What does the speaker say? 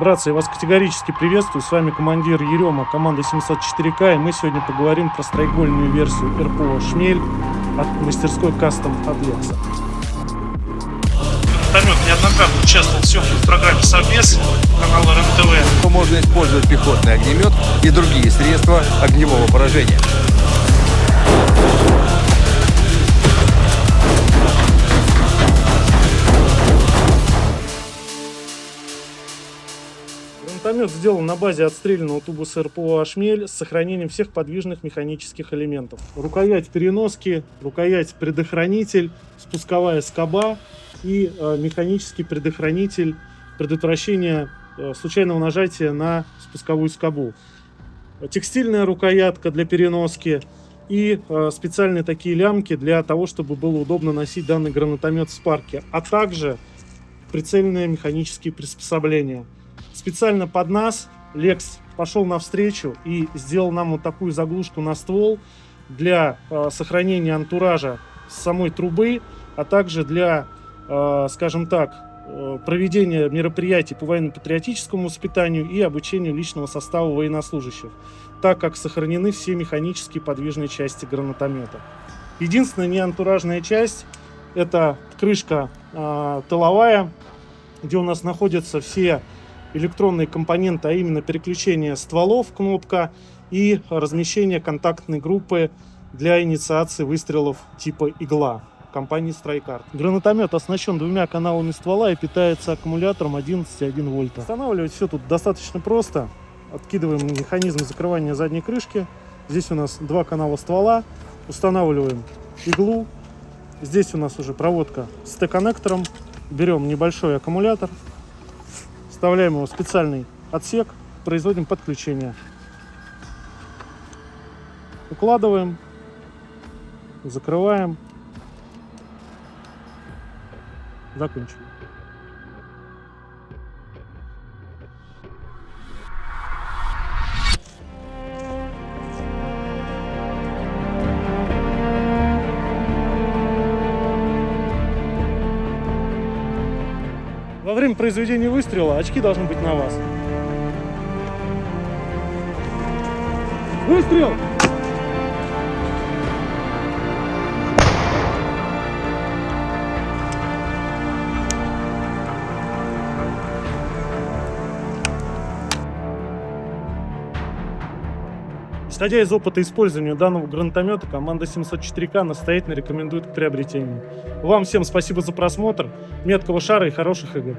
Братцы, я вас категорически приветствую. С вами командир Ерема, команда 704К, и мы сегодня поговорим про страйкбольную версию РПО «Шмель» от мастерской Custom от Лекса. Гранатомет неоднократно участвовал в съемке в программе «Совмес» канала РЕН-ТВ. Можно использовать пехотный огнемет и другие средства огневого поражения. Гранатомет сделан на базе отстрелянного тубуса РПО «Шмель» с сохранением всех подвижных механических элементов. Рукоять переноски, рукоять предохранитель, спусковая скоба и механический предохранитель предотвращения случайного нажатия на спусковую скобу. Текстильная рукоятка для переноски и специальные такие лямки для того, чтобы было удобно носить данный гранатомет в спарке, а также прицельные механические приспособления. Специально под нас Лекс пошел навстречу и сделал нам вот такую заглушку на ствол для сохранения антуража самой трубы, а также для, скажем так, проведения мероприятий по военно-патриотическому воспитанию и обучению личного состава военнослужащих, так как сохранены все механические подвижные части гранатомета. Единственная неантуражная часть — это крышка тыловая, где у нас находятся все электронные компоненты, а именно переключение стволов, кнопка, и размещение контактной группы для инициации выстрелов типа «Игла» компании StrikeArt. Гранатомет оснащен двумя каналами ствола и питается аккумулятором 11,1 вольта. Устанавливать все тут достаточно просто. Откидываем механизм закрывания задней крышки. Здесь у нас два канала ствола. Устанавливаем иглу. Здесь у нас уже проводка с Т-коннектором. Берем небольшой аккумулятор. Вставляем его в специальный отсек, производим подключение. Укладываем, закрываем, закончим. Во время произведения выстрела очки должны быть на вас. Выстрел! Исходя из опыта использования данного гранатомета, команда 704К настоятельно рекомендует к приобретению. Вам всем спасибо за просмотр, меткого шара и хороших игр.